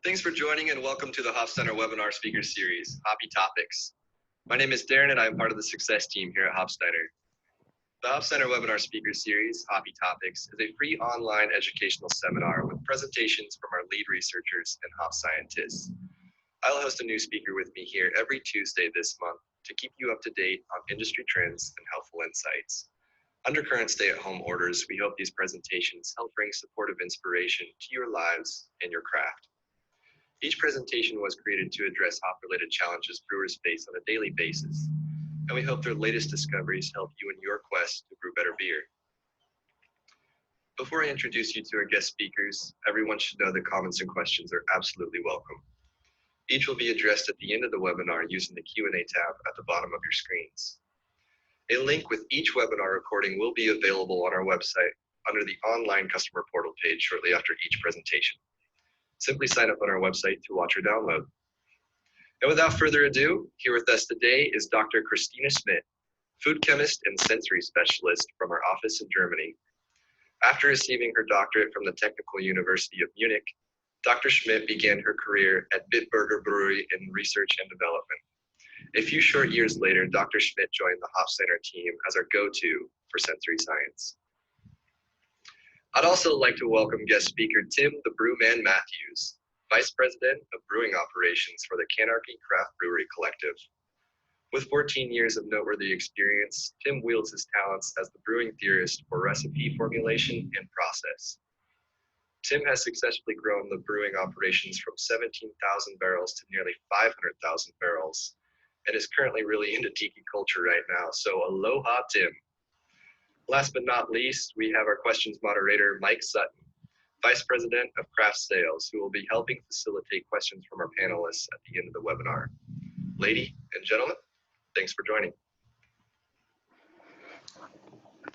Thanks for joining and welcome to the Hopsteiner Webinar Speaker Series, Hoppy Topics. My name is Darren and I'm part of the success team here at Hopsteiner. The Hopsteiner Webinar Speaker Series, Hoppy Topics, is a free online educational seminar with presentations from our lead researchers and hop scientists. I'll host a new speaker with me here every Tuesday this month to keep you up to date on industry trends and helpful insights. Under current stay-at-home orders, we hope these presentations help bring supportive inspiration to your lives and your craft. Each presentation was created to address hop-related challenges brewers face on a daily basis, and we hope their latest discoveries help you in your quest to brew better beer. Before I introduce you to our guest speakers, everyone should know that comments and questions are absolutely welcome. Each will be addressed at the end of the webinar using the Q&A tab at the bottom of your screens. A link with each webinar recording will be available on our website under the online customer portal page shortly after each presentation. Simply sign up on our website to watch or download. And without further ado, here with us today is Dr. Christina Schmidt, food chemist and sensory specialist from our office in Germany. After receiving her doctorate from the Technical University of Munich, Dr. Schmidt began her career at Bitburger Brewery in research and development. A few short years later, Dr. Schmidt joined the Hopsteiner team as our go-to for sensory science. I'd also like to welcome guest speaker Tim the Brewman Matthews, Vice President of Brewing Operations for the Canarchy Craft Brewery Collective. With 14 years of noteworthy experience, Tim wields his talents as the brewing theorist for recipe formulation and process. Tim has successfully grown the brewing operations from 17,000 barrels to nearly 500,000 barrels, and is currently really into tiki culture right now, so aloha, Tim. Last but not least, we have our questions moderator, Mike Sutton, Vice President of Craft Sales, who will be helping facilitate questions from our panelists at the end of the webinar. Lady and gentlemen, thanks for joining.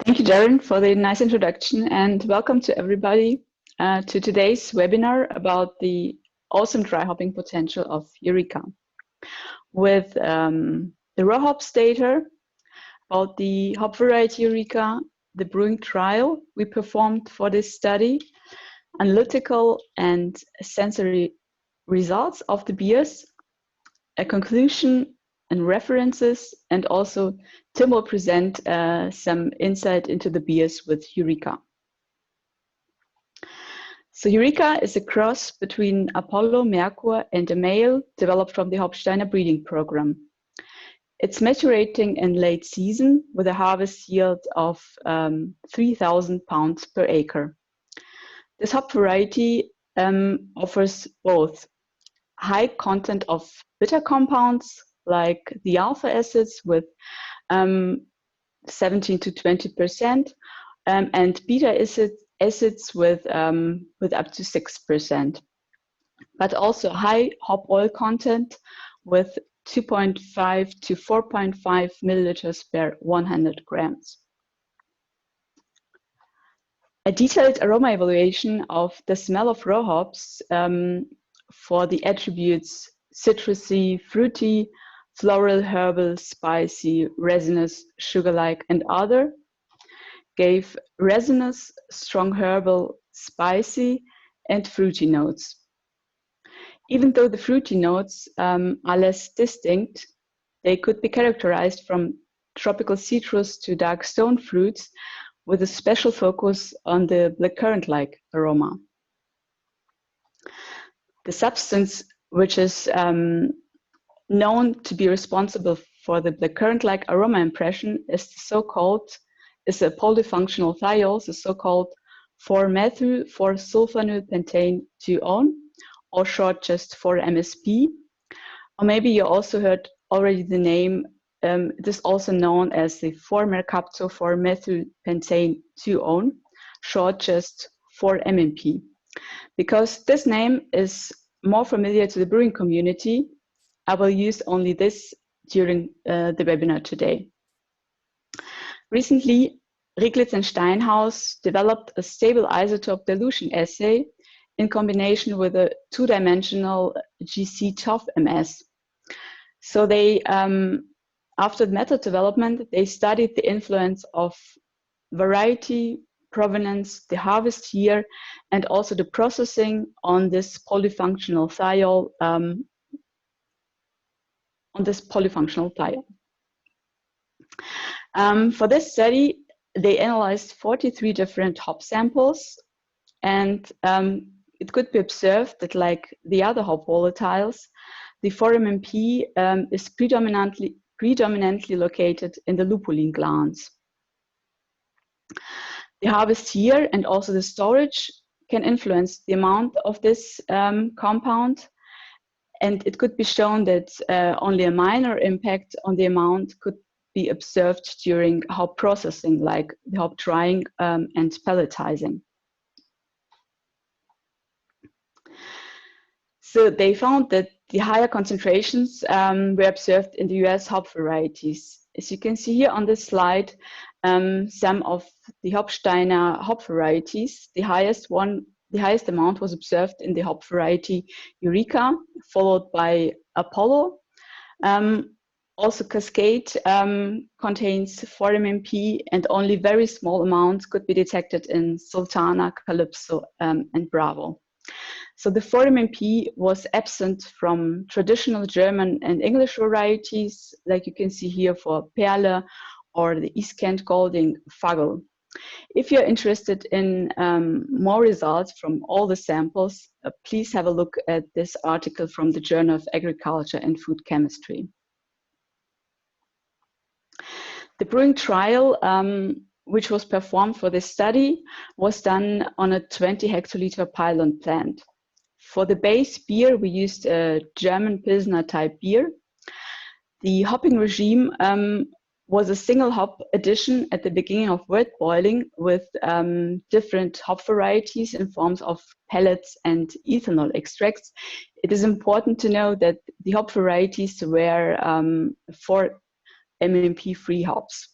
Thank you, Darren, for the nice introduction, and welcome to everybody to today's webinar about the awesome dry hopping potential of Eureka. With the raw hops data about the hop variety Eureka, the Brewing Trial we performed for this study, analytical and sensory results of the beers, a conclusion and references, and also Tim will present some insight into the beers with Eureka. So Eureka is a cross between Apollo, Merkur, and a male developed from the Hopsteiner breeding program. It's maturating in late season with a harvest yield of 3,000 pounds per acre. This hop variety offers both high content of bitter compounds like the alpha acids with 17 to 20%, and beta acids with up to 6%, but also high hop oil content with 2.5 to 4.5 milliliters per 100 grams. A detailed aroma evaluation of the smell of raw hops for the attributes citrusy, fruity, floral, herbal, spicy, resinous, sugar-like, and other gave resinous, strong herbal, spicy, and fruity notes. Even though the fruity notes are less distinct, they could be characterized from tropical citrus to dark stone fruits with a special focus on the blackcurrant-like aroma. The substance which is known to be responsible for the blackcurrant-like aroma impression is a polyfunctional thiol, the so-called 4-methyl-4-sulfonyl pentane 2-one, or short just 4-MSP. Or maybe you also heard already the name, it is also known as the 4-mercapto 4-methyl pentane 2-one, short just 4-MMP. Because this name is more familiar to the brewing community, I will use only this during the webinar today. Recently, Rieglitz and Steinhaus developed a stable isotope dilution assay in combination with a two-dimensional GC-TOF-MS. So they, after the method development, they studied the influence of variety, provenance, the harvest year, and also the processing on this polyfunctional thiol. For this study, they analyzed 43 different hop samples, and it could be observed that, like the other hop volatiles, the 4-MMP is predominantly located in the lupulin glands. The harvest year and also the storage can influence the amount of this compound, and it could be shown that only a minor impact on the amount could be observed during hop processing, like the hop drying and pelletizing. So they found that the higher concentrations were observed in the US hop varieties. As you can see here on this slide, some of the Hopsteiner hop varieties, the highest amount was observed in the hop variety Eureka, followed by Apollo. Also, Cascade contains 4-MMP, and only very small amounts could be detected in Sultana, Calypso, and Bravo. So the 4-MMP was absent from traditional German and English varieties, like you can see here for Perle or the East Kent Golding Fagel. If you're interested in more results from all the samples, please have a look at this article from the Journal of Agriculture and Food Chemistry. The brewing trial, which was performed for this study, was done on a 20 hectoliter pilot plant. For the base beer, we used a German Pilsner type beer. The hopping regime was a single hop addition at the beginning of wet boiling with different hop varieties in forms of pellets and ethanol extracts. It is important to know that the hop varieties were 4-MMP free hops.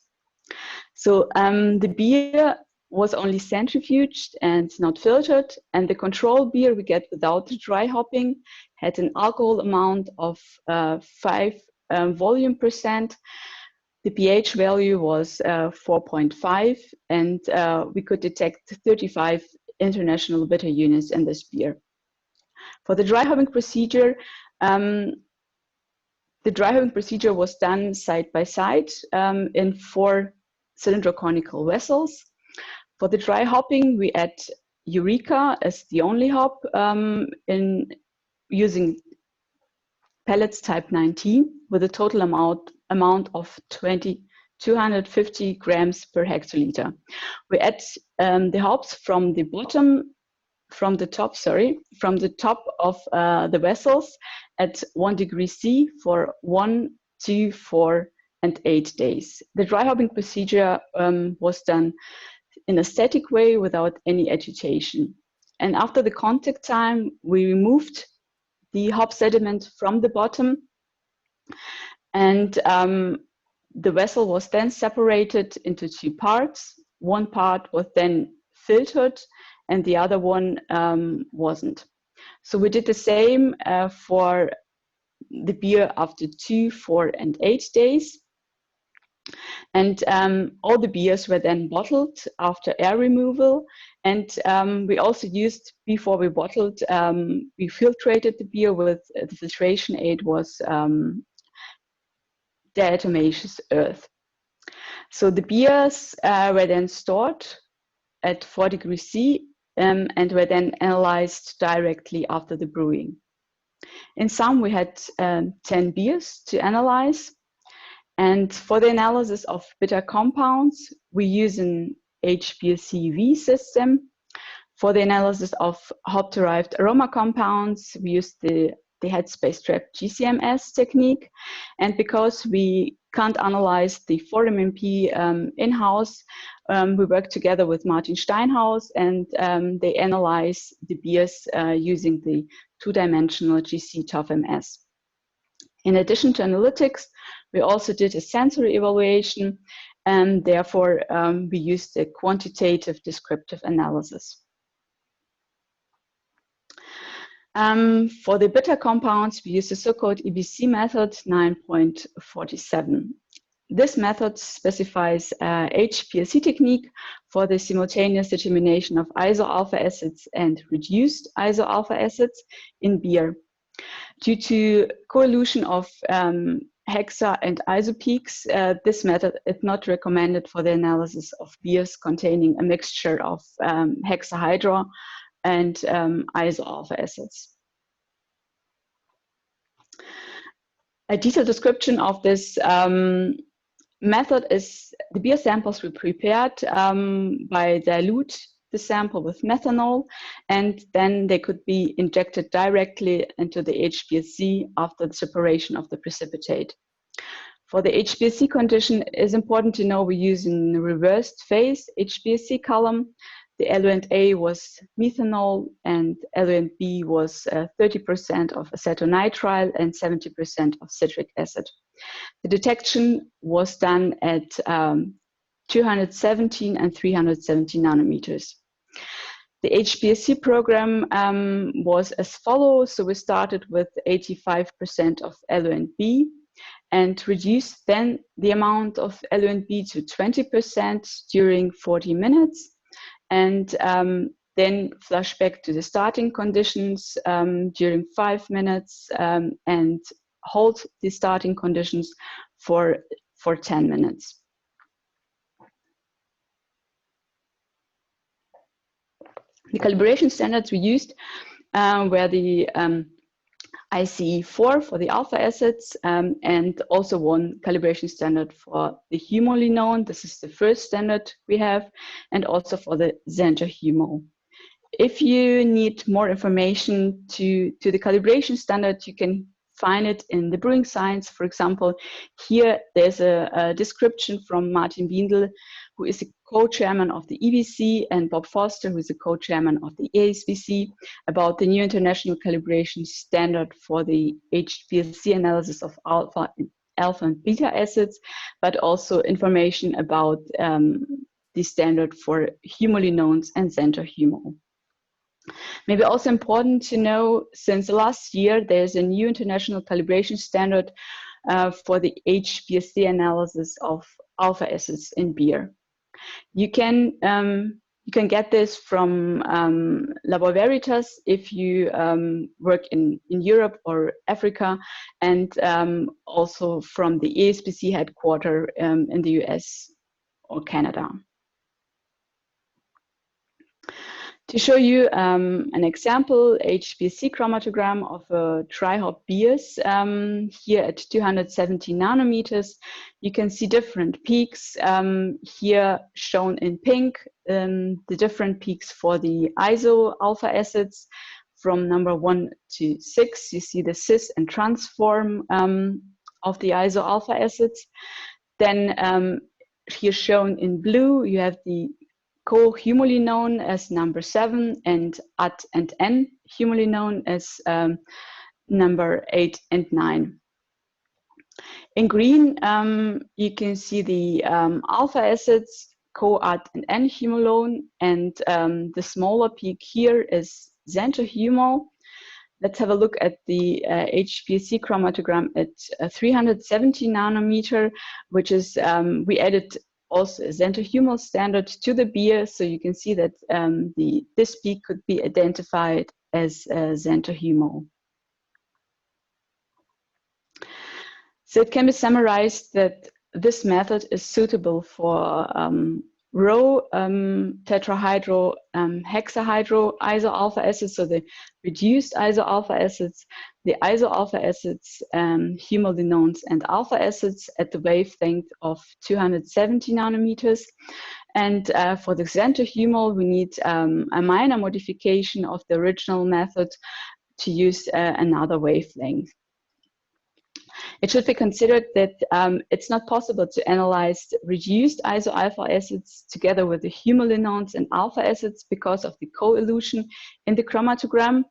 So the beer was only centrifuged and not filtered, and the control beer we get without the dry hopping had an alcohol amount of 5 volume percent. The pH value was 4.5, and we could detect 35 international bitter units in this beer. For the dry hopping procedure, was done side by side in 4 cylindroconical vessels. For the dry hopping, we add Eureka as the only hop in using pellets type 19 with a total amount of 250 grams per hectoliter. We add the hops from the top of the vessels at 1 degree C for 1, 2, 4, and 8 days. The dry hopping procedure was done in a static way without any agitation. And after the contact time, we removed the hop sediment from the bottom, and the vessel was then separated into 2 parts. One part was then filtered and the other one wasn't. So we did the same for the beer after 2, 4, and 8 days. And all the beers were then bottled after air removal. And we also used, before we bottled, we filtrated the beer with the filtration aid was diatomaceous earth. So the beers were then stored at 4 degrees C and were then analyzed directly after the brewing. In sum, we had 10 beers to analyze. And for the analysis of bitter compounds, we use an HPLC-V system. For the analysis of hop-derived aroma compounds, we use the headspace trap GCMS technique. And because we can't analyze the 4-MMP in-house, we work together with Martin Steinhaus, and they analyze the beers using the 2-dimensional GC-TOF-MS. In addition to analytics, we also did a sensory evaluation, and therefore we used a quantitative descriptive analysis. For the bitter compounds, we used the so-called EBC method 9.47. this method specifies HPLC technique for the simultaneous determination of iso-alpha acids and reduced iso-alpha acids in beer. Due to coelution of hexa and iso peaks, this method is not recommended for the analysis of beers containing a mixture of hexahydro and iso-alpha acids. A detailed description of this method is the beer samples were prepared by dilute the sample with methanol, and then they could be injected directly into the HPLC after the separation of the precipitate. For the HPLC condition, it is important to know we're using the reversed phase HPLC column. The eluent A was methanol and eluent B was 30% of acetonitrile and 70% of citric acid. The detection was done at 217 and 370 nanometers. The HPLC program was as follows. So we started with 85% of eluent B and reduced then the amount of eluent B to 20% during 40 minutes. And then flush back to the starting conditions during 5 minutes and hold the starting conditions for 10 minutes. The calibration standards we used were the ICE4 for the alpha acids and also one calibration standard for the Humour. This is the first standard we have, and also for the Zenta Humour. If you need more information to the calibration standard, you can find it in the Brewing Science. For example, here there's a description from Martin Biendl, who is the co-chairman of the EBC, and Bob Foster, who is the co-chairman of the ASBC, about the new international calibration standard for the HPLC analysis of alpha and beta acids, but also information about the standard for humulinones and Zenta Humour. Maybe also important to know, since last year, there's a new international calibration standard for the HPLC analysis of alpha acids in beer. You can get this from Varieties if you work in Europe or Africa, and also from the ASBC headquarters in the US or Canada. To show you an example HPLC chromatogram of dry hop beers, here at 270 nanometers, you can see different peaks here shown in pink, the different peaks for the iso alpha acids from number 1 to 6. You see the cis and trans form of the iso alpha acids. Then here shown in blue, you have the co-humulinone as number 7 and AT and N humulinone as number 8 and 9. In green, you can see the alpha acids, co-AT and N humulone, and the smaller peak here is Zenta Humour. Let's have a look at the HPLC chromatogram at 370 nanometer, which is, we added also a Zenta Humour standard to the beer, so you can see that this peak could be identified as Zenta Humour. So it can be summarized that this method is suitable for raw tetrahydro hexahydro iso alpha acids, so the reduced iso alpha acids, the iso alpha acids, humulinones and alpha acids at the wavelength of 270 nanometers. And for the Zenta Humour, we need a minor modification of the original method to use another wavelength. It should be considered that it's not possible to analyze reduced iso alpha acids together with the humulinones and alpha acids because of the coelution in the chromatogram.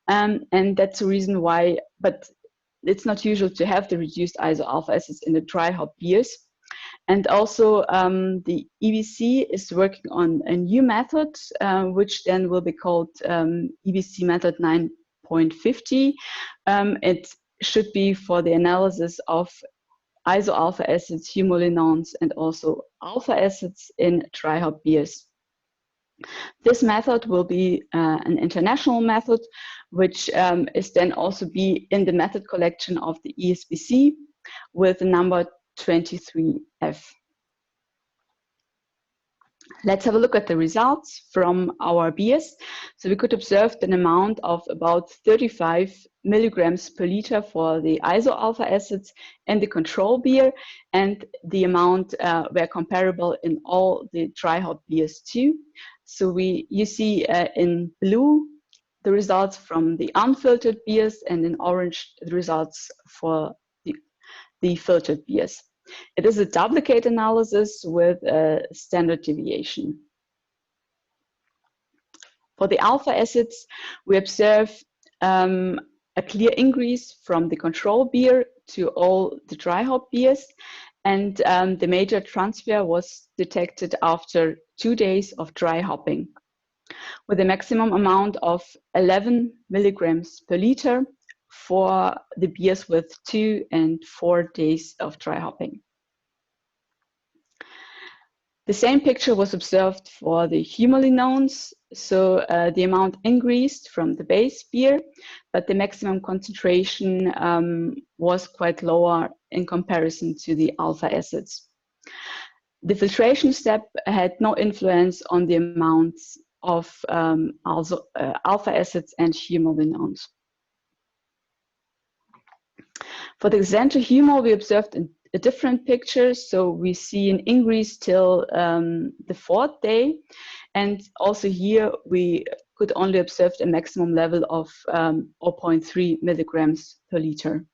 And that's the reason why, but it's not usual to have the reduced iso alpha acids in the dry hop beers. And also the EBC is working on a new method, which then will be called EBC Method 9.50. It should be for the analysis of iso-alpha acids, humulinones, and also alpha acids in dry hop beers. This method will be an international method, which is then also be in the method collection of the ESBC with the number 23F. Let's have a look at the results from our beers. So we could observe an amount of about 35 milligrams per liter for the iso-alpha acids and the control beer, and the amount were comparable in all the dry hop beers too. So you see in blue the results from the unfiltered beers, and in orange the results for the filtered beers. It is a duplicate analysis with a standard deviation. For the alpha acids, we observe a clear increase from the control beer to all the dry hop beers, and the major transfer was detected after 2 days of dry hopping, with a maximum amount of 11 milligrams per liter for the beers with 2 and 4 days of dry hopping. The same picture was observed for the humulinones, so the amount increased from the base beer, but the maximum concentration was quite lower in comparison to the alpha acids. The filtration step had no influence on the amounts of alpha acids and humulinones. For the Xantho Humour, we observed a different picture. So we see an increase till the 4th day. And also here we could only observe a maximum level of 0.3 milligrams per liter.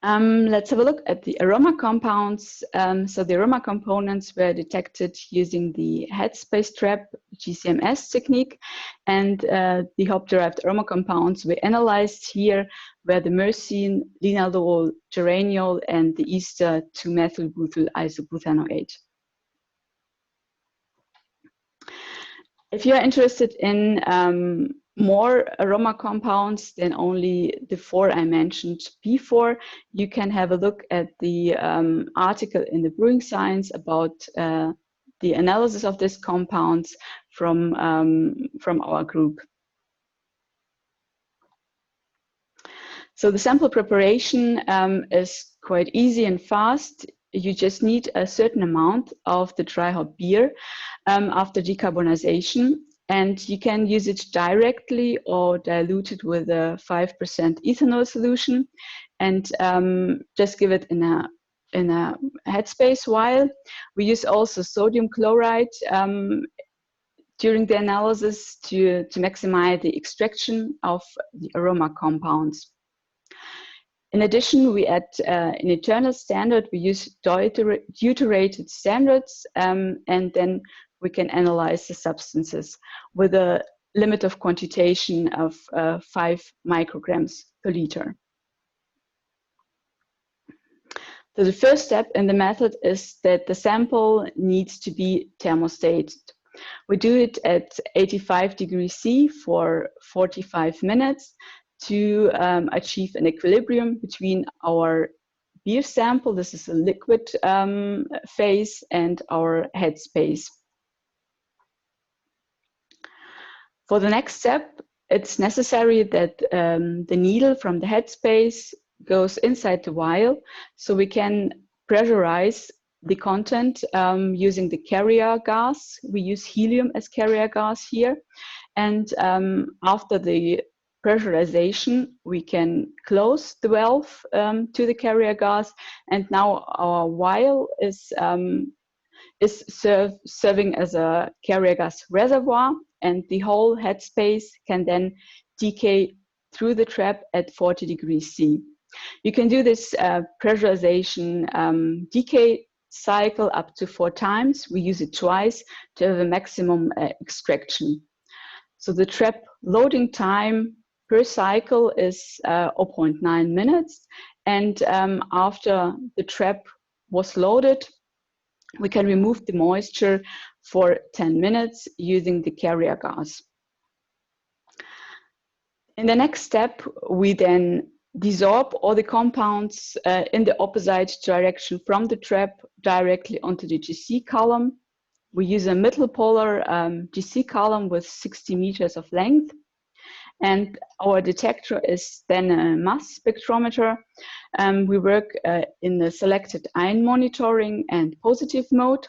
Let's have a look at the aroma compounds. So the aroma components were detected using the headspace trap GCMS technique, and the hop-derived aroma compounds we analyzed here were the Mercene, linalool, Geranium, and the ester 2-methylbutyl isobuthanoate. If you are interested in more aroma compounds than only the 4 I mentioned before, you can have a look at the article in the Brewing Science about the analysis of these compounds from our group. So the sample preparation is quite easy and fast. You just need a certain amount of the dry hop beer after decarbonization, and you can use it directly or dilute it with a 5% ethanol solution, and just give it in a headspace vial. We use also sodium chloride during the analysis to maximize the extraction of the aroma compounds. In addition, we add an internal standard. We use deuterated standards, and then we can analyze the substances with a limit of quantitation of 5 micrograms per liter. So the first step in the method is that the sample needs to be thermostated. We do it at 85 degrees C for 45 minutes to achieve an equilibrium between our beer sample, this is a liquid phase, and our headspace. For the next step, it's necessary that the needle from the headspace goes inside the vial, so we can pressurize the content using the carrier gas. We use helium as carrier gas here, and after the pressurization, we can close the valve to the carrier gas, and now our vial is serving as a carrier gas reservoir, and the whole headspace can then decay through the trap at 40 degrees C. You can do this pressurization decay cycle up to 4 times. We use it twice to have a maximum extraction. So the trap loading time per cycle is 0.9 minutes, and after the trap was loaded, we can remove the moisture for 10 minutes using the carrier gas. In the next step, we then desorb all the compounds in the opposite direction from the trap directly onto the GC column. We use a middle polar GC column with 60 meters of length. And our detector is then a mass spectrometer. We work in the selected ion monitoring and positive mode.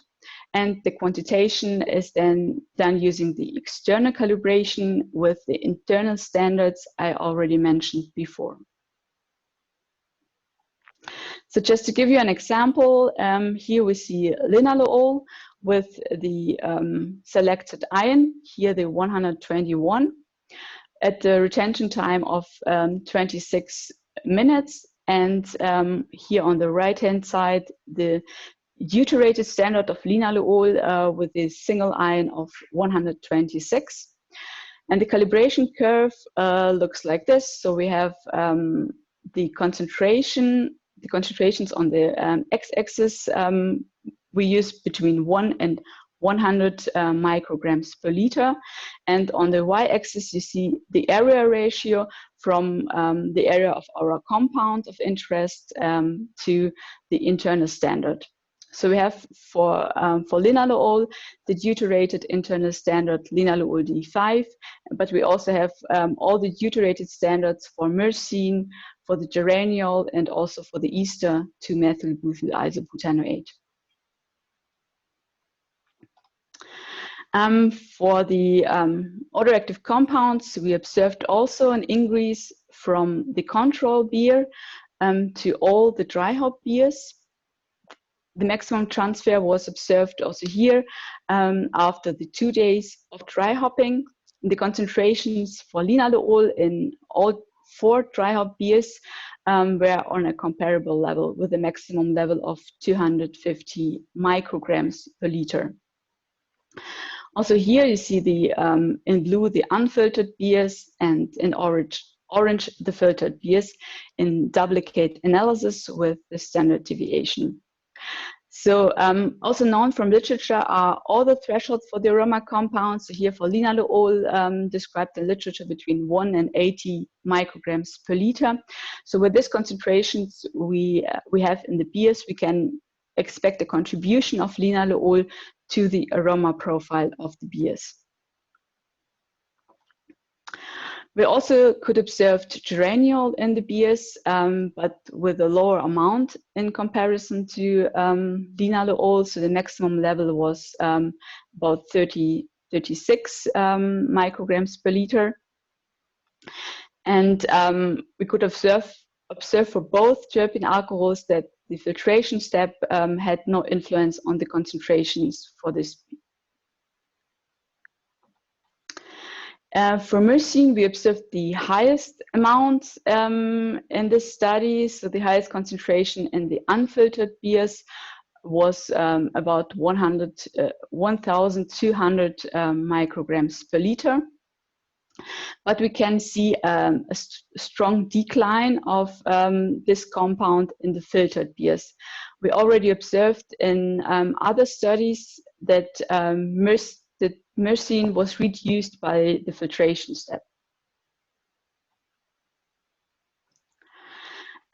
And the quantitation is then done using the external calibration with the internal standards I already mentioned before. So just to give you an example, here we see linalool with the selected ion, here the 121, at the retention time of 26 minutes. And here on the right-hand side, the deuterated standard of linalool with a single ion of 126. And the calibration curve looks like this. So we have the concentrations on the x-axis. We use between 1 and 100 micrograms per liter. And on the y-axis, you see the area ratio from the area of our compound of interest to the internal standard. So we have for linalool, the deuterated internal standard linalool D5, but we also have all the deuterated standards for Mercene, for the Geranium, and also for the ester 2-methyl-butyl isobutanoate. For the autoreactive compounds, we observed also an increase from the control beer to all the dry hop beers. The maximum transfer was observed also here after the 2 days of dry hopping. The concentrations for linalool in all 4 dry hop beers were on a comparable level with a maximum level of 250 micrograms per liter. Also here you see the in blue the unfiltered beers and in orange the filtered beers in duplicate analysis with the standard deviation. So also known from literature are all the thresholds for the aroma compounds. So here for linalool described in literature between 1 and 80 micrograms per liter. So with these concentrations we have in the beers, we can expect a contribution of linalool to the aroma profile of the beers. We also could observe geraniol in the beers, but with a lower amount in comparison to linalool. So the maximum level was about 36 micrograms per liter. And we could observe for both terpene alcohols that the filtration step had no influence on the concentrations for this. For Mercene, we observed the highest amounts in this study. So the highest concentration in the unfiltered beers was about 1,200 micrograms per liter. But we can see a strong decline of this compound in the filtered beers. We already observed in other studies that Mercene was reduced by the filtration step.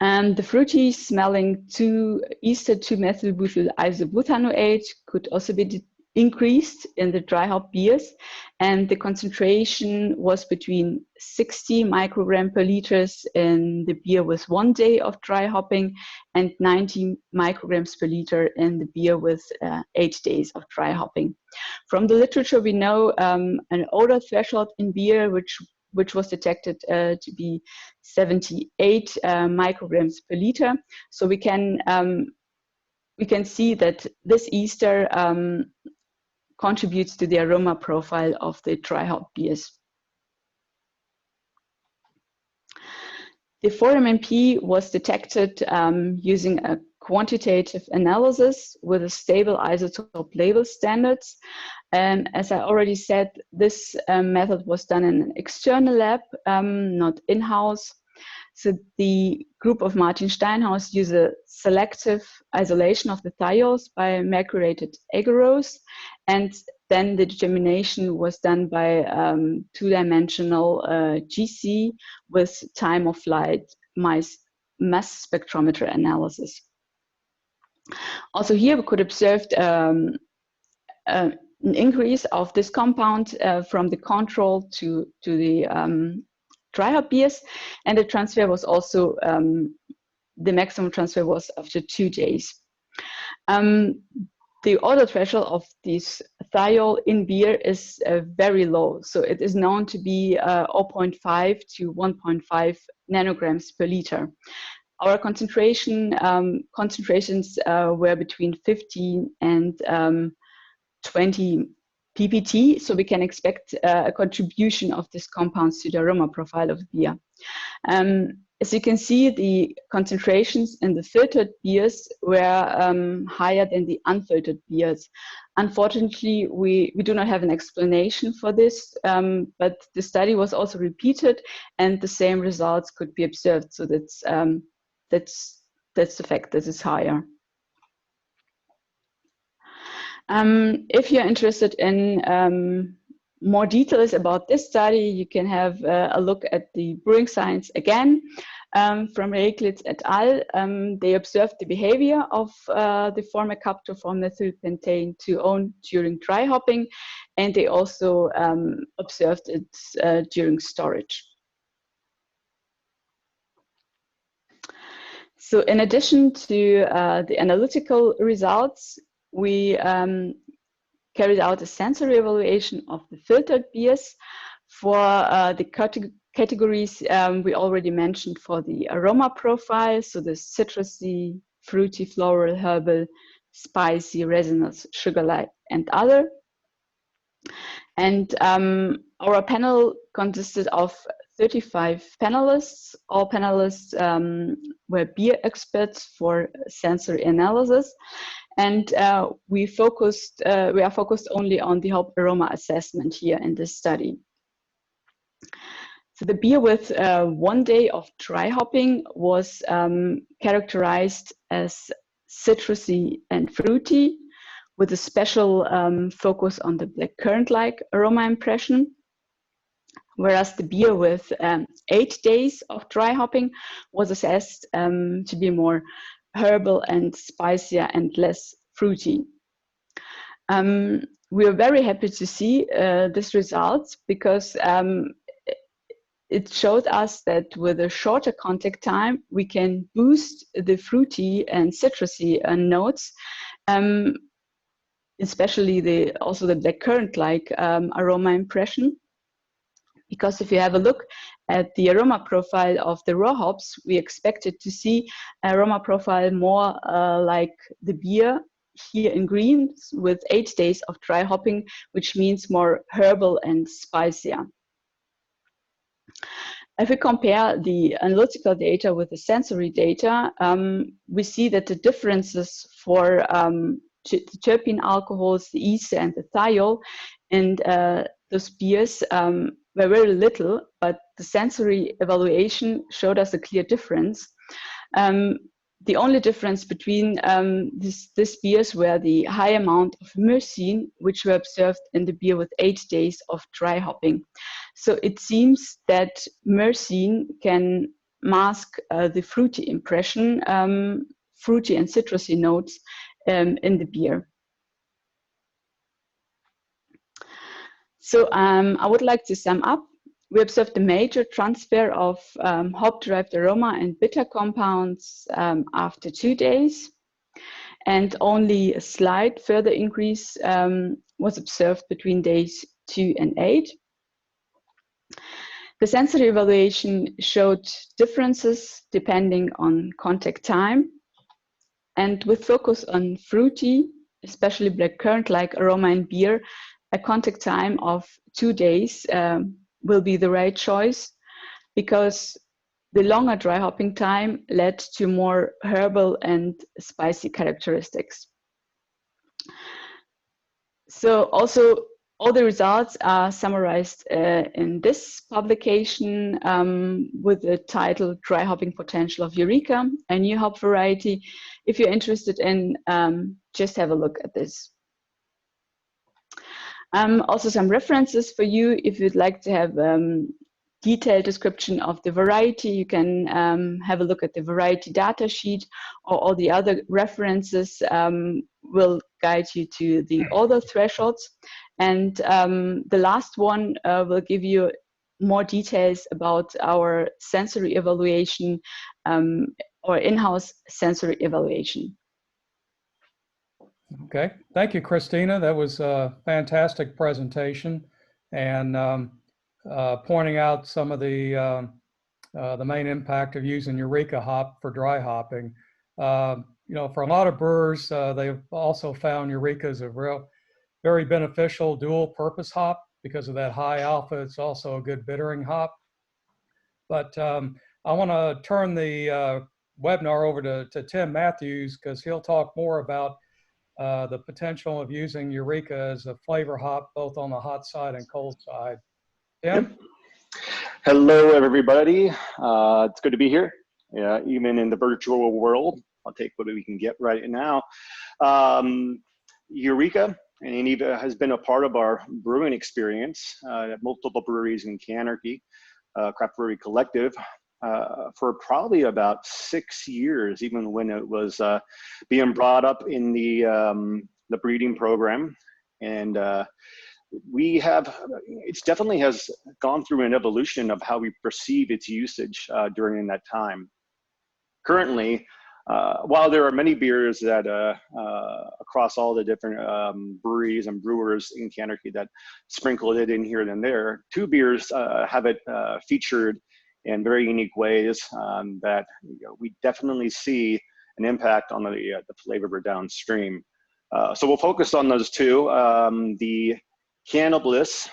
And the fruity smelling ester 2-methyl-butyl isobutanoate could also be increased in the dry hop beers, and the concentration was between 60 microgram per liters in the beer with 1 day of dry hopping and 90 micrograms per liter in the beer with 8 days of dry hopping. From the literature, we know an odor threshold in beer which was detected to be 78 micrograms per liter. So we can see that this ester contributes to the aroma profile of the dry hop beers. The 4-MMP was detected using a quantitative analysis with a stable isotope label standards. And as I already said, this method was done in an external lab, not in-house. So the group of Martin Steinhaus used a selective isolation of the thiols by mercurated agarose, and then the determination was done by 2-dimensional GC with time of flight mass spectrometer analysis. Also here we could observe an increase of this compound from the control to the dry hop beers, and the transfer was also the maximum transfer was after 2 days. The order threshold of this thiol in beer is very low, so it is known to be 0.5 to 1.5 nanograms per liter. Our concentrations were between 15 and 20 ppt, so we can expect a contribution of these compounds to the aroma profile of beer. As you can see, the concentrations in the filtered beers were higher than the unfiltered beers. Unfortunately, we do not have an explanation for this, but the study was also repeated and the same results could be observed. So that's the fact that it's higher. If you're interested in more details about this study, you can have a look at the Brewing Science again from Eureka et al. They observed the behavior of the formacaptor for methylpentane 2-O during dry hopping, and they also observed it during storage. So in addition to the analytical results, we carried out a sensory evaluation of the filtered beers for the categories we already mentioned for the aroma profile, so the citrusy, fruity, floral, herbal, spicy, resinous, sugar-like, and other. And our panel consisted of 35 panelists. All panelists were beer experts for sensory analysis. And we are focused only on the hop aroma assessment here in this study. So the beer with 1 day of dry hopping was characterized as citrusy and fruity, with a special focus on the blackcurrant-like aroma impression. Whereas the beer with 8 days of dry hopping was assessed to be more herbal and spicier and less fruity. We are very happy to see this result because it showed us that with a shorter contact time, we can boost the fruity and citrusy notes, especially also the blackcurrant-like aroma impression. Because if you have a look at the aroma profile of the raw hops, we expected to see aroma profile more like the beer here in green with 8 days of dry hopping, which means more herbal and spicier. If we compare the analytical data with the sensory data, we see that the differences for the terpene alcohols, the ester and the thiol, and those beers were very little, but the sensory evaluation showed us a clear difference. The only difference between these beers were the high amount of Mercene, which were observed in the beer with 8 days of dry hopping. So it seems that Mercene can mask the fruity impression, fruity and citrusy notes in the beer. So I would like to sum up. We observed a major transfer of hop-derived aroma and bitter compounds after 2 days, and only a slight further increase was observed between days 2 and 8. The sensory evaluation showed differences depending on contact time, and with focus on fruity, especially blackcurrant-like aroma in beer, a contact time of 2 days will be the right choice, because the longer dry hopping time led to more herbal and spicy characteristics. So also all the results are summarized in this publication with the title Dry Hopping Potential of Eureka, a new hop variety. If you're interested in, just have a look at this. Also some references for you if you'd like to have detailed description of the variety. You can have a look at the variety data sheet, or all the other references will guide you to the other thresholds. And the last one will give you more details about our sensory evaluation or in-house sensory evaluation. Okay, thank you, Christina. That was a fantastic presentation, and pointing out some of the main impact of using Eureka hop for dry hopping. You know, for a lot of brewers, they've also found Eureka is a very beneficial dual-purpose hop because of that high alpha. It's also a good bittering hop. But I want to turn the webinar over to Tim Matthews, because he'll talk more about the potential of using Eureka as a flavor hop, both on the hot side and cold side. Tim? Yep. Hello, everybody. It's good to be here, even in the virtual world. I'll take what we can get right now. Eureka and Eva has been a part of our brewing experience at multiple breweries in Canarchy, Craft Brewery Collective, for probably about 6 years, even when it was being brought up in the breeding program. And it definitely has gone through an evolution of how we perceive its usage during that time. Currently, while there are many beers that across all the different breweries and brewers in Canarchy that sprinkled it in here and there, 2 beers have it featured in very unique ways that we definitely see an impact on the flavor downstream. So we'll focus on those 2. The Cannabis,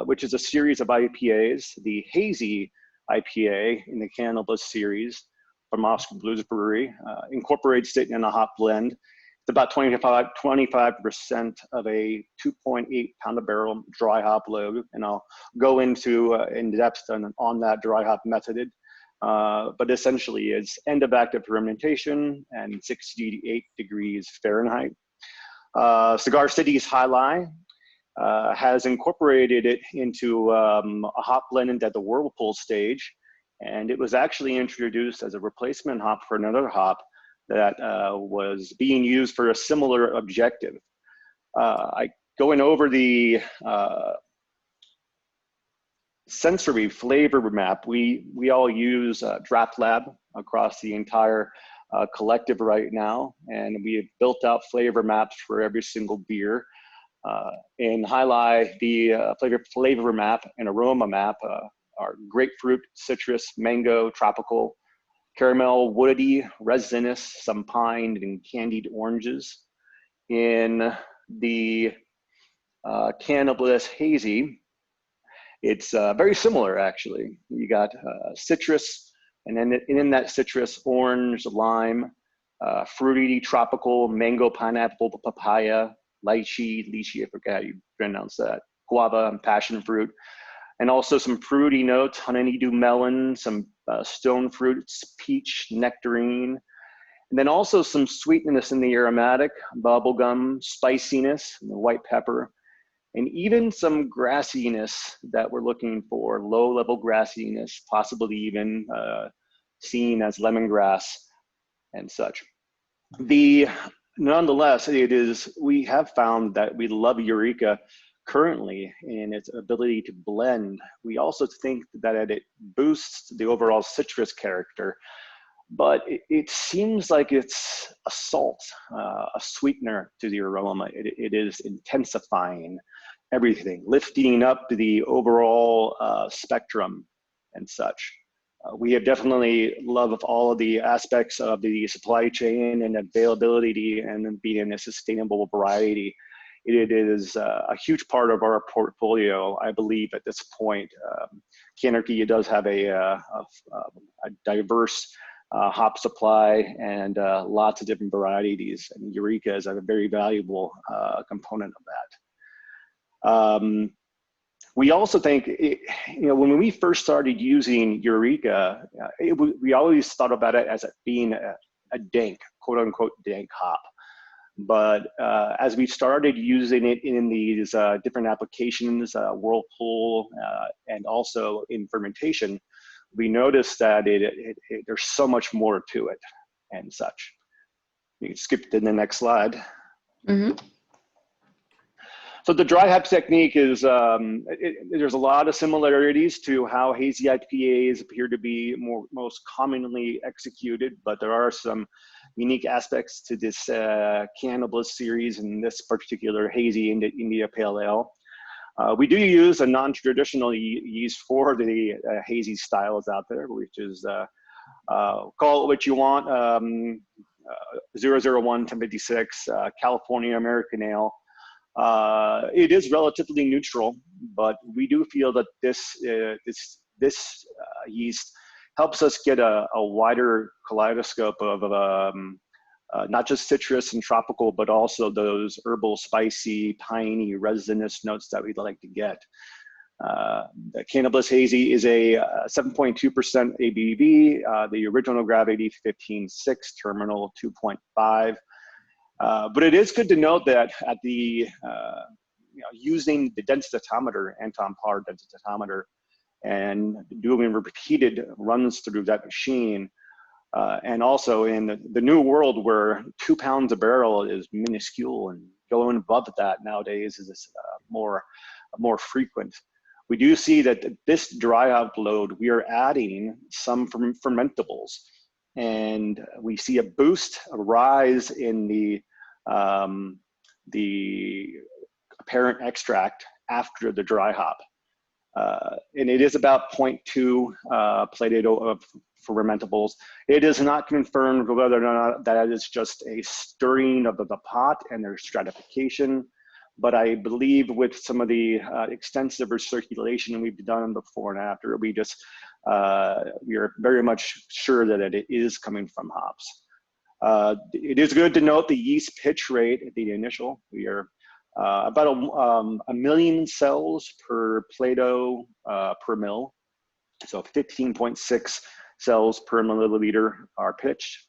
which is a series of IPAs, the Hazy IPA in the Cannabis series from Oscar Blues Brewery, incorporates it in a hop blend. It's about 25% of a 2.8 pound a barrel dry hop load, and I'll go into in depth on that dry hop method. But essentially, it's end of active fermentation and 68 degrees Fahrenheit. Cigar City's High Lie has incorporated it into a hop blend at the Whirlpool stage, and it was actually introduced as a replacement hop for another hop that was being used for a similar objective. Going over the sensory flavor map, we all use Draft Lab across the entire collective right now, and we have built out flavor maps for every single beer. In High Lie, the flavor map and aroma map are grapefruit, citrus, mango, tropical, caramel, woody, resinous, some pine, and candied oranges. In the Cannabis Hazy, it's very similar, actually. You got citrus, and then in that citrus, orange, lime, fruity, tropical, mango, pineapple, papaya, lychee, I forget how you pronounce that, guava, and passion fruit. And also some fruity notes, honeydew melon, some stone fruits, peach, nectarine. And then also some sweetness in the aromatic, bubblegum, spiciness, and the white pepper. And even some grassiness that we're looking for, low-level grassiness, possibly even seen as lemongrass and such. Nonetheless, we have found that we love Eureka currently in its ability to blend. We also think that it boosts the overall citrus character, but it seems like it's a salt, a sweetener to the aroma. It is intensifying everything, lifting up the overall spectrum and such. We have definitely loved all of the aspects of the supply chain and availability and being a sustainable variety. It is a huge part of our portfolio, I believe, at this point. Canarchy does have a diverse hop supply and lots of different varieties, and Eureka is a very valuable component of that. We also think, when we first started using Eureka, we always thought about it as being a dank, quote unquote, dank hop. But as we started using it in these different applications, whirlpool, and also in fermentation, we noticed that there's so much more to it and such. You can skip to the next slide. Mm-hmm. So the dry hop technique is, there's a lot of similarities to how hazy IPAs appear to be most commonly executed, but there are some unique aspects to this Cannabis series and this particular hazy India Pale Ale. We do use a non-traditional yeast for the hazy styles out there, which is, call it what you want, 001 1056, California American Ale. It is relatively neutral, but we do feel that this yeast helps us get a wider kaleidoscope of not just citrus and tropical, but also those herbal, spicy, piney, resinous notes that we'd like to get. The Cannabis Hazy is a 7.2% ABV, the original gravity 15.6, terminal 2.5. But it is good to note that at the, using the densitometer, Anton Par densitometer, and doing repeated runs through that machine, and also in the new world where 2 pounds a barrel is minuscule, and going above that nowadays is more frequent. We do see that this dry hop load, we are adding some fermentables, and we see a boost, a rise in the apparent extract after the dry hop. And it is about 0.2 plated of fermentables. It is not confirmed whether or not that is just a stirring of the pot and there's stratification, but I believe with some of the extensive recirculation we've done before and after, we are very much sure that it is coming from hops. It is good to note the yeast pitch rate at the initial. We are about a million cells per Plato per mil, so 15.6 cells per milliliter are pitched.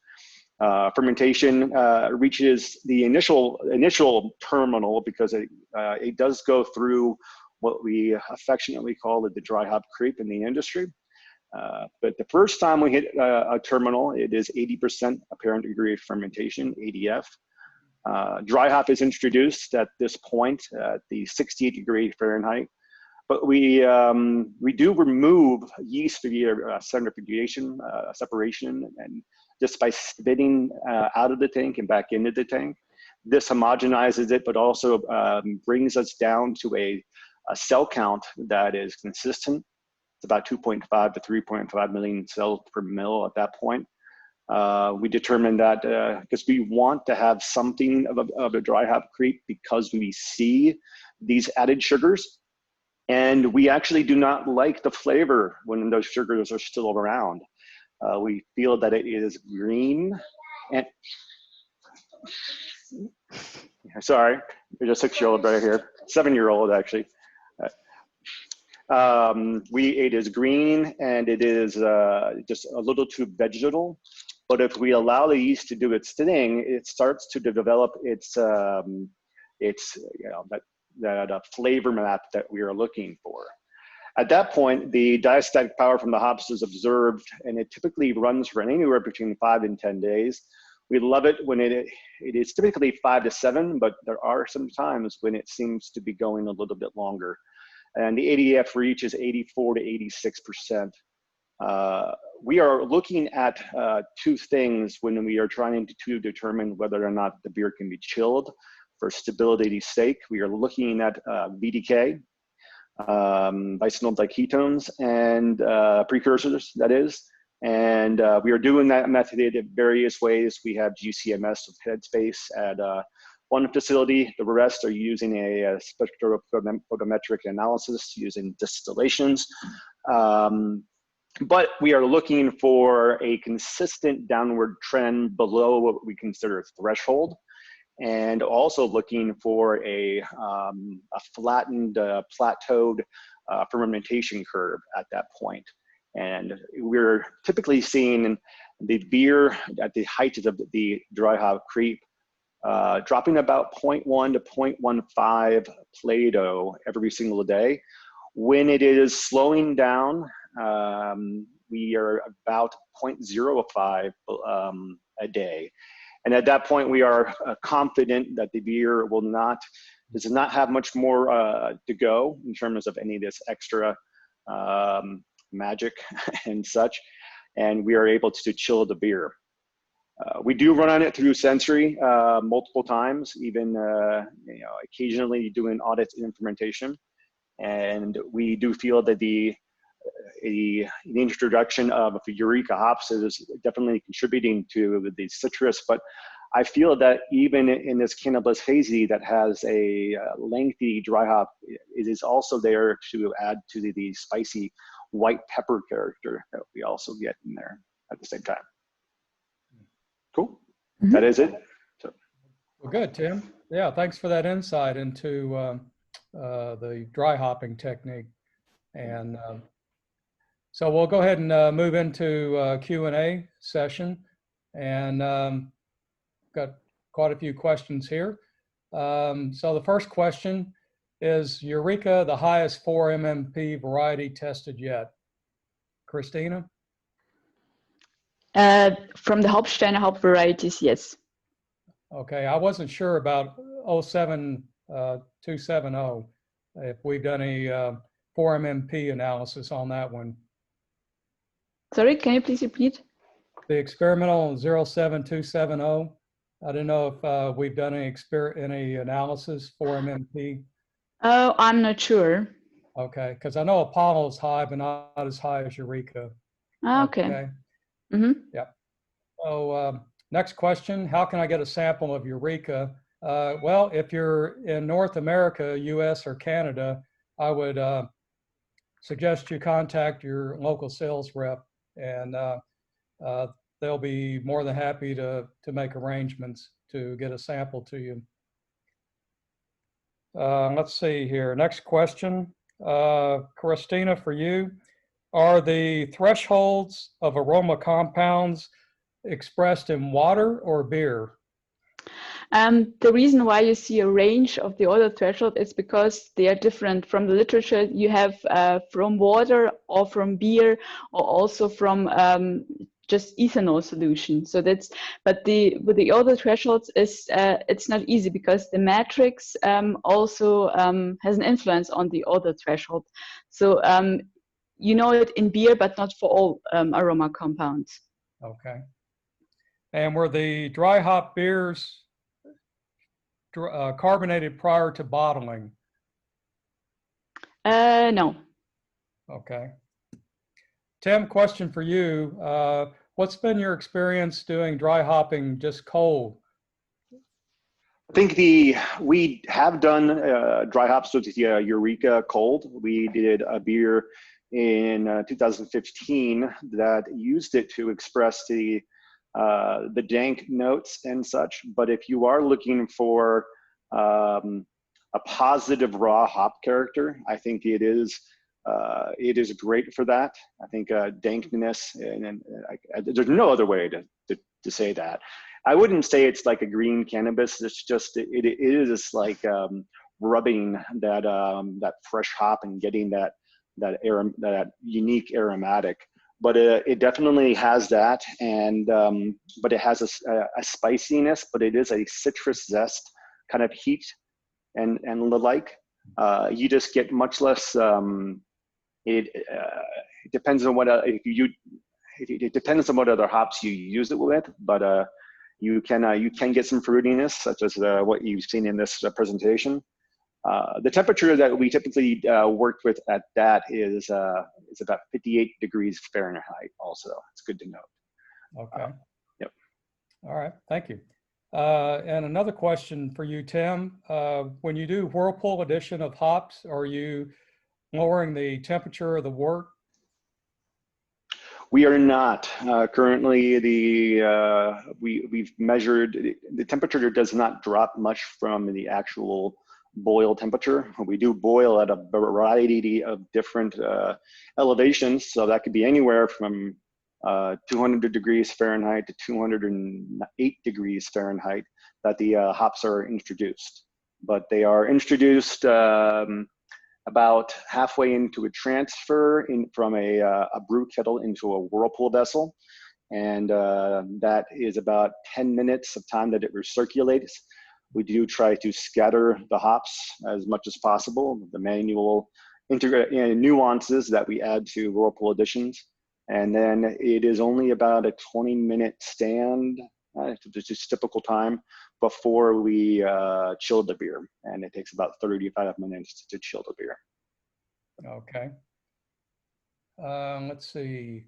Fermentation reaches the initial terminal because it does go through what we affectionately call the dry hop creep in the industry. But the first time we hit a terminal, it is 80% apparent degree of fermentation, ADF. Dry hop is introduced at this point at the 68 degree Fahrenheit, but we do remove yeast via centrifugation, separation, and just by spitting out of the tank and back into the tank. This homogenizes it, but also brings us down to a cell count that is consistent. It's about 2.5 to 3.5 million cells per mil at that point. We determined that because we want to have something of a dry hop creep because we see these added sugars, and we actually do not like the flavor when those sugars are still around. We feel that it is green and, sorry, there's a 6-year-old right here, 7-year-old actually. It is green and it is just a little too vegetal. But if we allow the yeast to do its thing, it starts to develop its that flavor map that we are looking for. At that point, the diastatic power from the hops is observed, and it typically runs for anywhere between 5 and 10 days. We love it when it is typically 5 to 7, but there are some times when it seems to be going a little bit longer. And the ADF reach is 84 to 86%. We are looking at 2 things when we are trying to determine whether or not the beer can be chilled. For stability's sake, we are looking at BDK, bisotyl diketones, and precursors, that is. And we are doing that method in various ways. We have GCMS of headspace at one facility. The rest are using a spectrophotometric analysis using distillations. But we are looking for a consistent downward trend below what we consider a threshold, and also looking for a flattened, plateaued fermentation curve at that point. And we're typically seeing the beer at the height of the dry hop creep dropping about 0.1 to 0.15 Play-Doh every single day. When it is slowing down, we are about 0.05 a day. And at that point, we are confident that the beer does not have much more to go in terms of any of this extra magic and such. And we are able to chill the beer. We do run on it through sensory multiple times, even occasionally doing audits in fermentation. And we do feel that the introduction of Eureka hops is definitely contributing to the citrus, but I feel that even in this Cannabis Hazy that has a lengthy dry hop, it is also there to add to the spicy white pepper character that we also get in there at the same time. Cool. Mm-hmm. That is it. So. Well, good, Tim. Yeah, thanks for that insight into the dry hopping technique. And so we'll go ahead and move into Q&A session. And got quite a few questions here. So the first question is, Eureka the highest 4 MMP variety tested yet? Christina? From the Hopsteiner hop varieties, yes. Okay, I wasn't sure about 07270, if we've done a 4 MMP analysis on that one. Sorry, can you please repeat? The experimental 07270. I don't know if we've done any analysis for MMP. Oh, I'm not sure. Okay, because I know Apollo is high, but not as high as Eureka. Okay. Okay. Mm-hmm. Yep. So next question, how can I get a sample of Eureka? Well, if you're in North America, US or Canada, I would suggest you contact your local sales rep, and they'll be more than happy to make arrangements to get a sample to you. Let's see here. Next question. Christina, for you. Are the thresholds of aroma compounds expressed in water or beer? The reason why you see a range of the odor threshold is because they are different from the literature. You have from water or from beer, or also from just ethanol solution. So that's, but with the odor thresholds is it's not easy, because the matrix also has an influence on the odor threshold. So you know it in beer, but not for all aroma compounds. Okay. And were the dry hop beers carbonated prior to bottling? No. Okay. Tim, question for you. What's been your experience doing dry hopping just cold? I think we have done dry hops with the Eureka cold. We did a beer in 2015 that used it to express the dank notes and such. But if you are looking for a positive raw hop character, I think it is great for that. I think dankness, and there's no other way to say that. I wouldn't say it's like a green cannabis. It's just it is like rubbing that fresh hop and getting that unique aromatic. But it definitely has that, and but it has a spiciness, but it is a citrus zest kind of heat and the like. You just get much less. It depends on what it depends on what other hops you use it with, but you can get some fruitiness, such as what you've seen in this presentation. The temperature that we typically worked with at that is about 58 degrees Fahrenheit. Also, it's good to note. Okay. Yep. All right. Thank you. And another question for you, Tim. When you do whirlpool addition of hops, are you lowering the temperature of the wort? We are not currently. We've measured the temperature does not drop much from the actual boil temperature. We do boil at a variety of different elevations, so that could be anywhere from 200 degrees Fahrenheit to 208 degrees Fahrenheit that the hops are introduced. But they are introduced about halfway into a transfer from a brew kettle into a whirlpool vessel. And that is about 10 minutes of time that it recirculates. We do try to scatter the hops as much as possible, the manual nuances that we add to whirlpool additions. And then it is only about a 20-minute stand, just typical time, before we chill the beer. And it takes about 35 minutes to chill the beer. Okay. Let's see.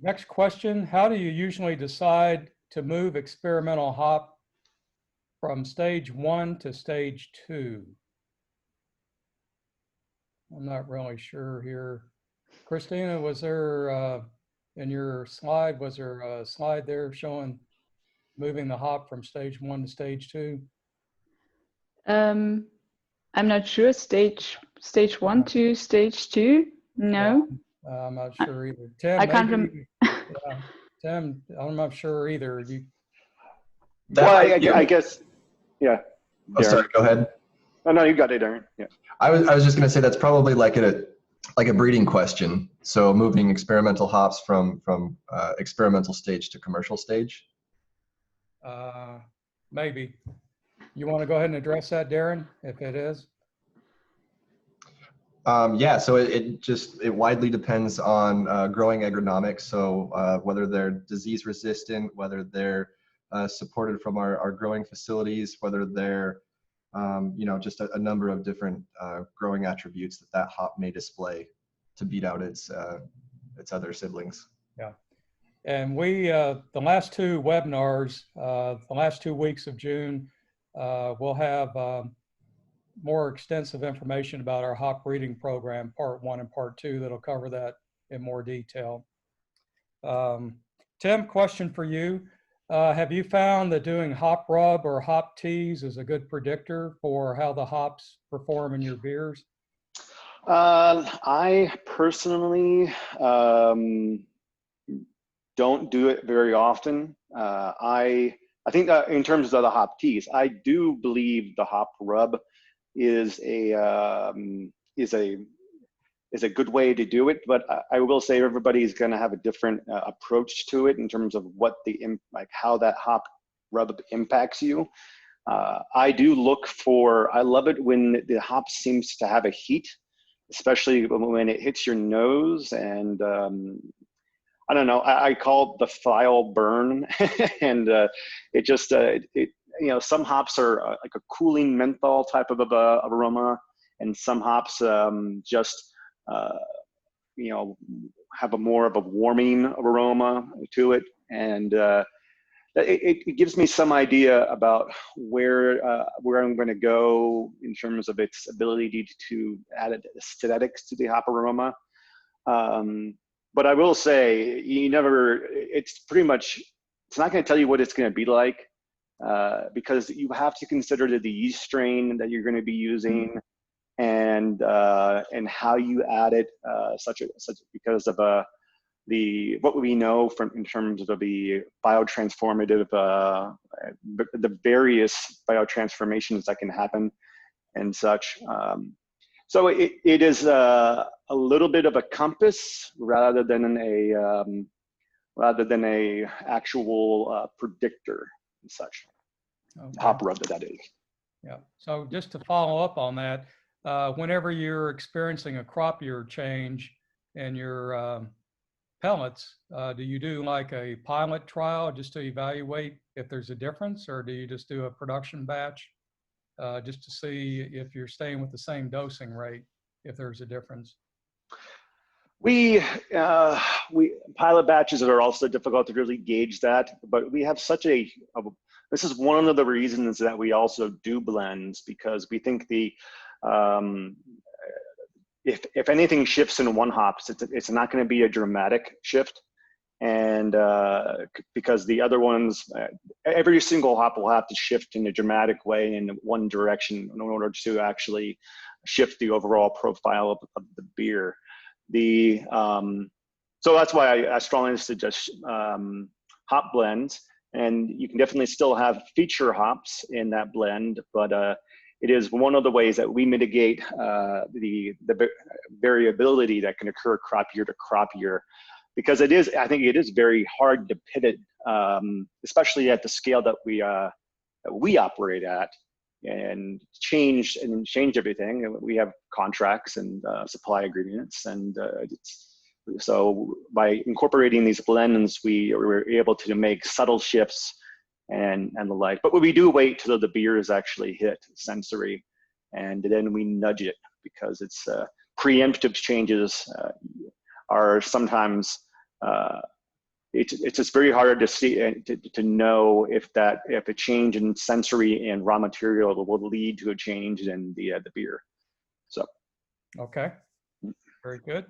Next question. How do you usually decide to move experimental hop from stage 1 to stage 2? I'm not really sure here. Christina, was there, in your slide, was there a slide there showing moving the hop from stage 1 to stage 2? I'm not sure. Stage 1 to stage 2? No. Yeah, I'm not sure either. Tim, I can't remember. Yeah, Tim, I'm not sure either. Well, I guess, yeah. Oh, sorry, go ahead. Oh, no, you got it, Darren. Yeah. I was just going to say that's probably like a breeding question. So moving experimental hops from experimental stage to commercial stage. Maybe. You want to go ahead and address that, Darren, if it is? Yeah, so it widely depends on growing agronomics. So whether they're disease resistant, whether they're supported from our growing facilities, whether they're just a number of different growing attributes that hop may display to beat out its other siblings. Yeah. And we, the last two webinars, the last 2 weeks of June, we'll have more extensive information about our hop breeding program, part 1 and part 2, that'll cover that in more detail. Tim, question for you. Have you found that doing hop rub or hop teas is a good predictor for how the hops perform in your beers? I personally don't do it very often. I think that in terms of the hop teas, I do believe the hop rub is a good way to do it, but I will say everybody's going to have a different approach to it in terms of what how that hop rub impacts you. I do look for, I love it when the hop seems to have a heat, especially when it hits your nose, and I don't know, I call it the thiol burn, and it just, some hops are like a cooling menthol type of aroma, and some hops just have more of a warming aroma to it, and it gives me some idea about where I'm going to go in terms of its ability to add aesthetics to the hop aroma. But I will say, it's pretty much, it's not going to tell you what it's going to be like, because you have to consider the yeast strain that you're going to be using, and how you add it, because of what we know in terms of the biotransformative, the various biotransformations that can happen and such. So it is a little bit of a compass rather than a actual predictor and such. Okay. Hop rub, that is. Yeah. So just to follow up on that, whenever you're experiencing a crop year change in your pellets, do you do like a pilot trial just to evaluate if there's a difference, or do you just do a production batch just to see if you're staying with the same dosing rate, if there's a difference? We pilot batches are also difficult to really gauge that, but we have such this is one of the reasons that we also do blends, because we think if anything shifts in one hop, it's not going to be a dramatic shift, and because the other ones, every single hop will have to shift in a dramatic way in one direction in order to actually shift the overall profile of the beer. So that's why I strongly suggest hop blends, and you can definitely still have feature hops in that blend, but it is one of the ways that we mitigate the variability that can occur crop year to crop year, because I think it is very hard to pivot, especially at the scale that we operate at, and change everything. We have contracts and supply agreements, and so by incorporating these blends, we're able to make subtle shifts and the like. But we do wait till the beers actually hit sensory, and then we nudge it, because it's preemptive changes are sometimes it's just very hard to see to know if a change in sensory and raw material will lead to a change in the beer. So okay, very good.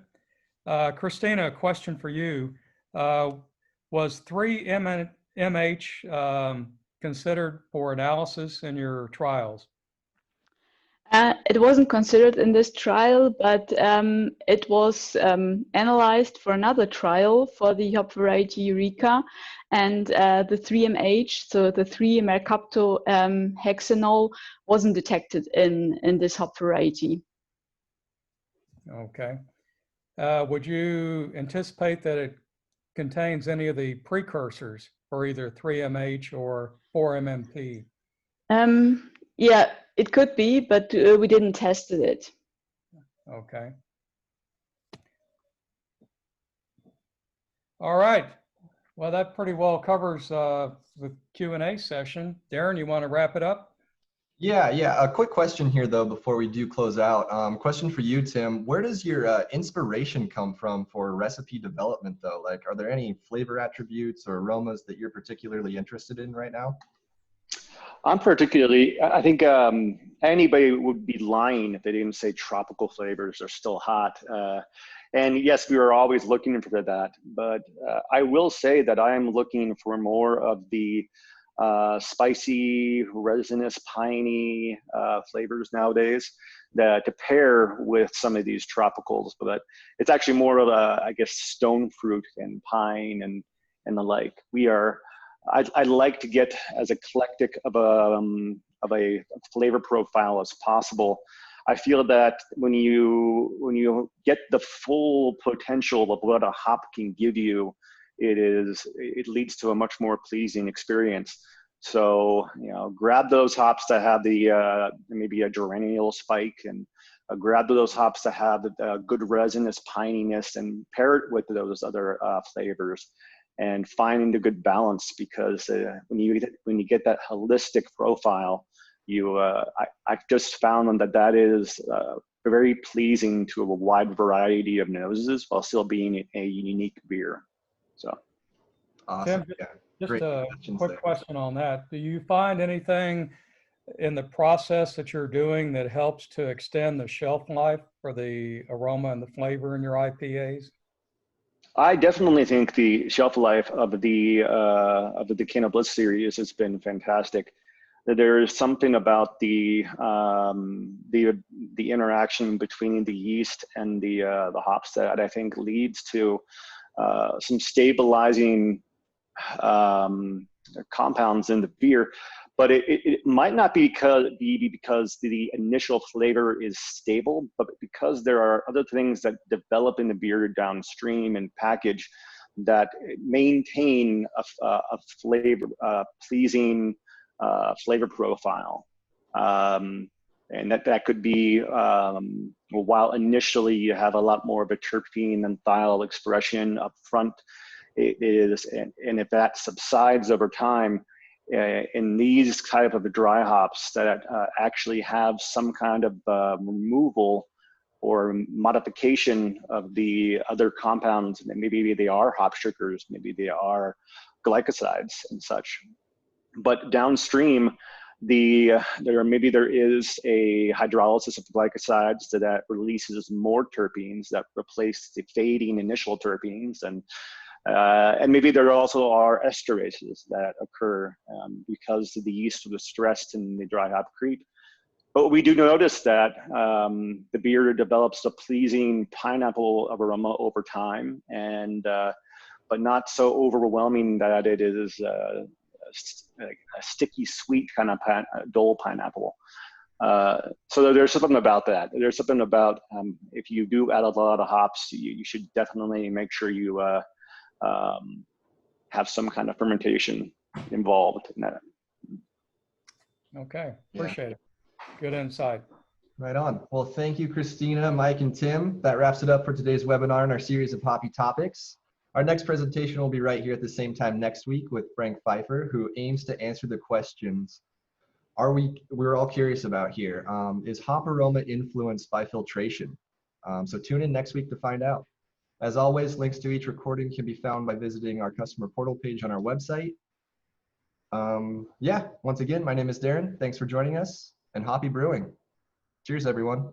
Christina, a question for you. Was 3-MH considered for analysis in your trials? It wasn't considered in this trial, but it was analyzed for another trial for the hop variety Eureka, and the 3-MH, so the 3-mercaptohexanol, wasn't detected in this hop variety. Okay. Would you anticipate that it contains any of the precursors for either 3-MH or 4-MMP? Yeah, it could be, but we didn't test it. Okay. All right. Well, that pretty well covers the Q&A session. Darren, you want to wrap it up? Yeah. A quick question here, though, before we do close out. Question for you, Tim. Where does your inspiration come from for recipe development, though? Like, are there any flavor attributes or aromas that you're particularly interested in right now? I think anybody would be lying if they didn't say tropical flavors are still hot. And yes, we are always looking for that. But I will say that I am looking for more of the spicy, resinous, piney flavors nowadays to pair with some of these tropicals. But it's actually more of I guess, stone fruit and pine and the like. I'd like to get as eclectic of a flavor profile as possible. I feel that when you get the full potential of what a hop can give you, it leads to a much more pleasing experience. So, grab those hops that have the maybe a geraniol spike, and grab those hops that have the good resinous pininess, and pair it with those other flavors, and finding the good balance. Because when you get that holistic profile, I've just found that is very pleasing to a wide variety of noses while still being a unique beer. So, awesome. Tim, Yeah. just Great a quick question on that. Do you find anything in the process that you're doing that helps to extend the shelf life for the aroma and the flavor in your IPAs? I definitely think the shelf life of the Decano Bliss series has been fantastic. There is something about the interaction between the yeast and the hops that I think leads to some stabilizing compounds in the beer. But it might not be because the initial flavor is stable, but because there are other things that develop in the beer downstream and package that maintain a flavor, pleasing flavor profile. And that could be, while initially you have a lot more of a terpene and thiol expression up front, and if that subsides over time, in these type of dry hops that actually have some kind of removal or modification of the other compounds, maybe they are hop sugars, maybe they are glycosides and such. But downstream, there is a hydrolysis of glycosides that releases more terpenes that replace the fading initial terpenes, and maybe there also are esterases that occur because the yeast was stressed in the dry hop creep. But we do notice that the beer develops a pleasing pineapple aroma over time, and but not so overwhelming that it is a sticky, sweet kind of dull pineapple. So there's something about that. There's something about if you do add a lot of hops, you should definitely make sure you have some kind of fermentation involved in that. Okay, appreciate it. Good insight. Right on. Well, thank you, Christina, Mike, and Tim. That wraps it up for today's webinar in our series of Hoppy Topics. Our next presentation will be right here at the same time next week with Frank Pfeiffer, who aims to answer the questions we're all curious about here. Is hop aroma influenced by filtration? So tune in next week to find out. As always, links to each recording can be found by visiting our customer portal page on our website. Yeah, once again, my name is Darren. Thanks for joining us, and happy brewing. Cheers, everyone.